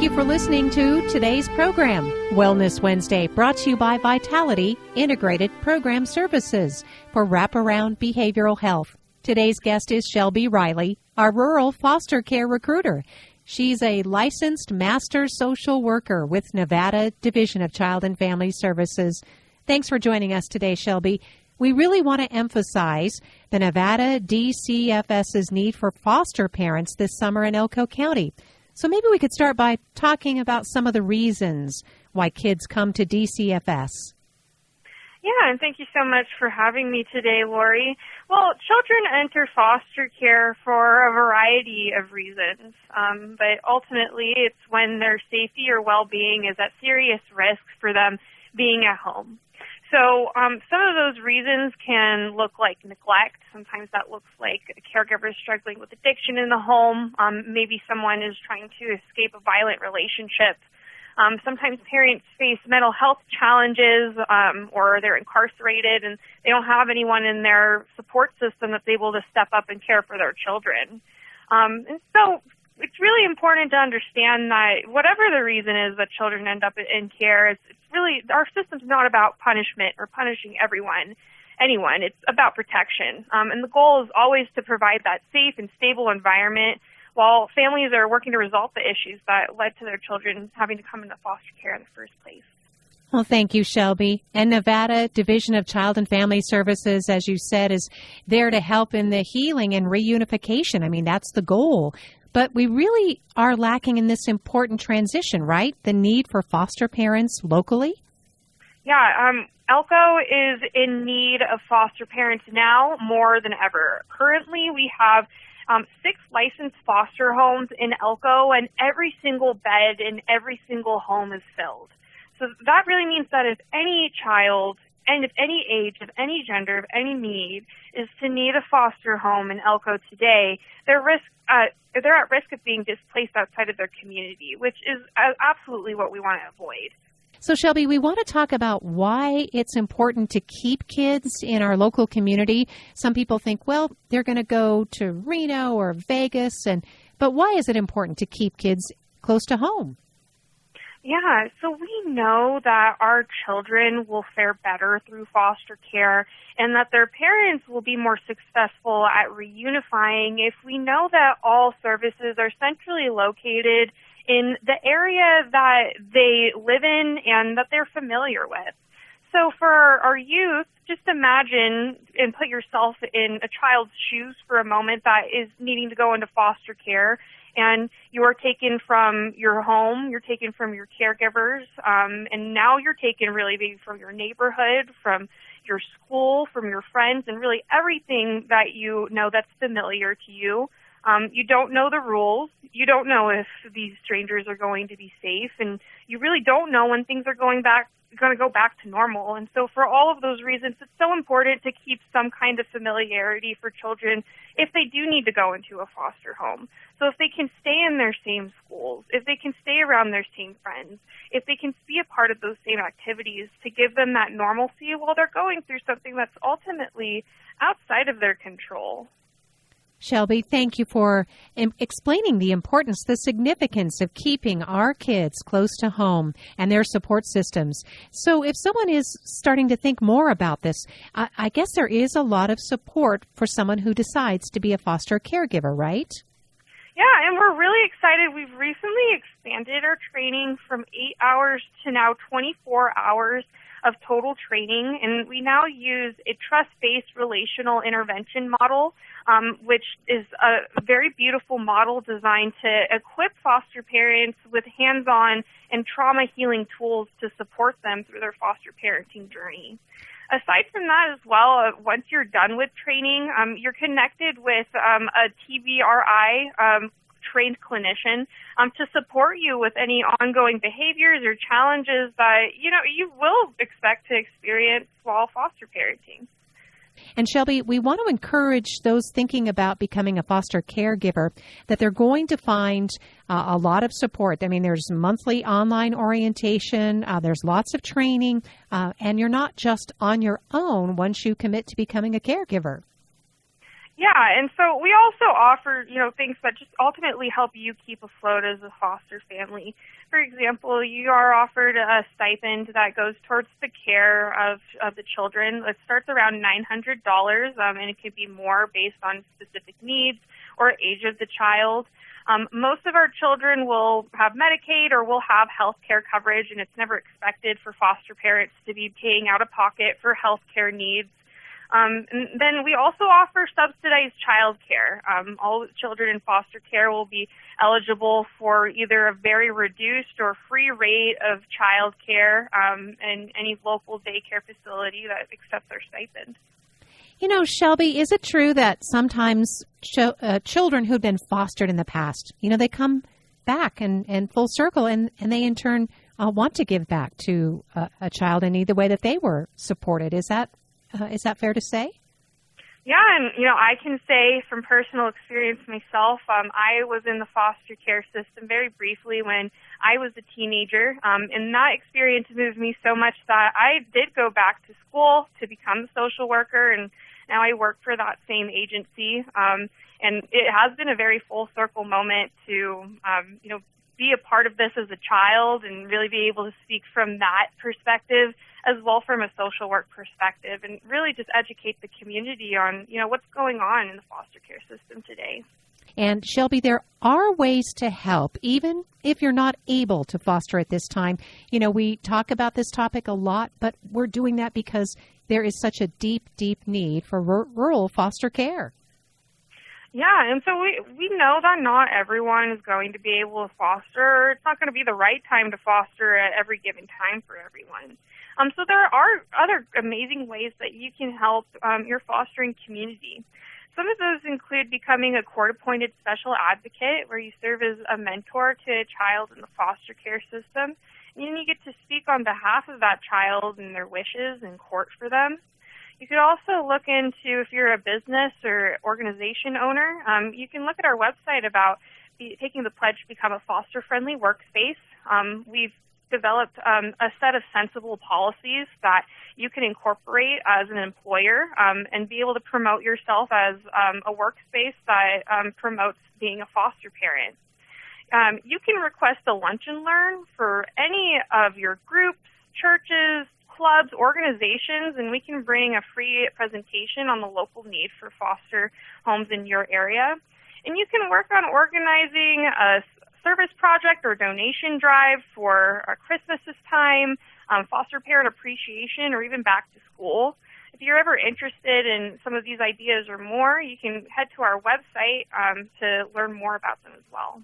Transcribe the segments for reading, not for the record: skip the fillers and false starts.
you for listening to today's program, Wellness Wednesday, brought to you by Vitality Integrated Program Services for wraparound behavioral health. Today's guest is Shelby Riley, our rural foster care recruiter. She's a licensed master social worker with Nevada Division of Child and Family Services. Thanks for joining us today, Shelby. We really want to emphasize the Nevada DCFS's need for foster parents this summer in Elko County. So maybe we could start by talking about some of the reasons why kids come to DCFS. Yeah, and thank you so much for having me today, Lori. Well, children enter foster care for a variety of reasons, but ultimately it's when their safety or well-being is at serious risk for them being at home. So some of those reasons can look like neglect. Sometimes that looks like a caregiver is struggling with addiction in the home. Maybe someone is trying to escape a violent relationship. Sometimes parents face mental health challenges or they're incarcerated and they don't have anyone in their support system that's able to step up and care for their children. And so it's really important to understand that whatever the reason is that children end up in care, it's really, our system's not about punishment or punishing anyone. It's about protection. And the goal is always to provide that safe and stable environment while families are working to resolve the issues that led to their children having to come into foster care in the first place. Well, thank you, Shelby. And Nevada Division of Child and Family Services, as you said, is there to help in the healing and reunification. I mean, that's the goal. But we really are lacking in this important transition, right? The need for foster parents locally? Yeah, Elko is in need of foster parents now more than ever. Currently, we have 6 licensed foster homes in Elko, and every single bed in every single home is filled. So that really means that if any child, and of any age, of any gender, of any need, is to need a foster home in Elko today, they're at risk of being displaced outside of their community, which is absolutely what we want to avoid. So, Shelby, we want to talk about why it's important to keep kids in our local community. Some people think, well, they're going to go to Reno or Vegas, but why is it important to keep kids close to home? Yeah, so we know that our children will fare better through foster care and that their parents will be more successful at reunifying if we know that all services are centrally located in the area that they live in and that they're familiar with. So for our youth, just imagine and put yourself in a child's shoes for a moment that is needing to go into foster care, and you are taken from your home, you're taken from your caregivers, and now you're taken really maybe from your neighborhood, from your school, from your friends, and really everything that you know that's familiar to you. You don't know the rules. You don't know if these strangers are going to be safe, and you really don't know when things are going to go back to normal. And so for all of those reasons, it's so important to keep some kind of familiarity for children if they do need to go into a foster home. So if they can stay in their same schools, if they can stay around their same friends, if they can be a part of those same activities to give them that normalcy while they're going through something that's ultimately outside of their control. Shelby, thank you for explaining the importance, the significance of keeping our kids close to home and their support systems. So if someone is starting to think more about this, I guess there is a lot of support for someone who decides to be a foster caregiver, right? Yeah, and we're really excited. We've recently expanded our training from 8 hours to now 24 hours of total training, and we now use a trust-based relational intervention model, which is a very beautiful model designed to equip foster parents with hands-on and trauma healing tools to support them through their foster parenting journey. Aside from that as well, once you're done with training, you're connected with a TBRI trained clinician to support you with any ongoing behaviors or challenges that you will expect to experience while foster parenting. And Shelby, we want to encourage those thinking about becoming a foster caregiver that they're going to find a lot of support. I mean, there's monthly online orientation, there's lots of training, and you're not just on your own once you commit to becoming a caregiver. Yeah, and so we also offer, things that just ultimately help you keep afloat as a foster family. For example, you are offered a stipend that goes towards the care of the children. It starts around $900, and it could be more based on specific needs or age of the child. Most of our children will have Medicaid or will have health care coverage, and it's never expected for foster parents to be paying out of pocket for health care needs. And then we also offer subsidized child care. All children in foster care will be eligible for either a very reduced or free rate of child care in any local daycare facility that accepts our stipend. Shelby, is it true that sometimes children who've been fostered in the past, they come back and full circle and they in turn want to give back to a child in need the way that they were supported? Is that fair to say? Yeah, and I can say from personal experience myself, I was in the foster care system very briefly when I was a teenager, and that experience moved me so much that I did go back to school to become a social worker, and now I work for that same agency. And it has been a very full circle moment to be a part of this as a child and really be able to speak from that perspective as well from a social work perspective and really just educate the community on, what's going on in the foster care system today. And Shelby, there are ways to help, even if you're not able to foster at this time. We talk about this topic a lot, but we're doing that because there is such a deep, deep need for rural foster care. Yeah, and so we know that not everyone is going to be able to foster. It's not going to be the right time to foster at every given time for everyone. So there are other amazing ways that you can help your fostering community. Some of those include becoming a court-appointed special advocate, where you serve as a mentor to a child in the foster care system, and then you get to speak on behalf of that child and their wishes in court for them. You could also look into, if you're a business or organization owner, you can look at our website about taking the pledge to become a foster-friendly workspace. We've developed a set of sensible policies that you can incorporate as an employer and be able to promote yourself as a workspace that promotes being a foster parent. You can request a lunch and learn for any of your groups, churches, clubs, organizations, and we can bring a free presentation on the local need for foster homes in your area. And you can work on organizing a service project or donation drive for Christmas this time, foster parent appreciation, or even back to school. If you're ever interested in some of these ideas or more, you can head to our website to learn more about them as well.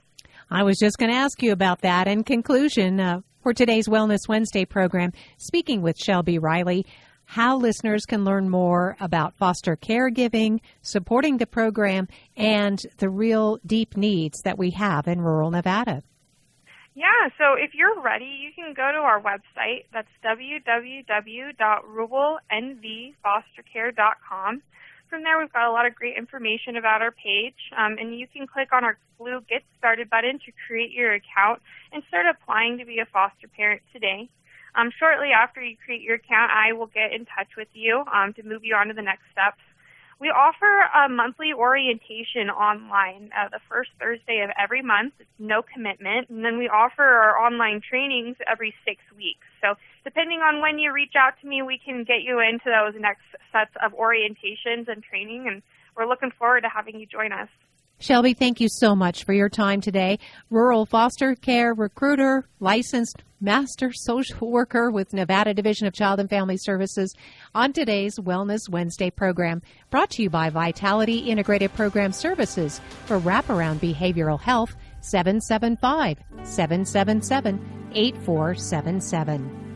I was just going to ask you about that. In conclusion, for today's Wellness Wednesday program, speaking with Shelby Riley, how listeners can learn more about foster caregiving, supporting the program, and the real deep needs that we have in rural Nevada. Yeah, so if you're ready, you can go to our website. That's www.ruralnvfostercare.com. From there, we've got a lot of great information about our page, and you can click on our blue Get Started button to create your account and start applying to be a foster parent today. Shortly after you create your account, I will get in touch with you to move you on to the next steps. We offer a monthly orientation online the first Thursday of every month. It's no commitment. And then we offer our online trainings every 6 weeks. So depending on when you reach out to me, we can get you into those next sets of orientations and training. And we're looking forward to having you join us. Shelby, thank you so much for your time today. Rural foster care recruiter, licensed master social worker with Nevada Division of Child and Family Services on today's Wellness Wednesday program, brought to you by Vitality Integrated Program Services for Wraparound Behavioral Health, 775-777-8477.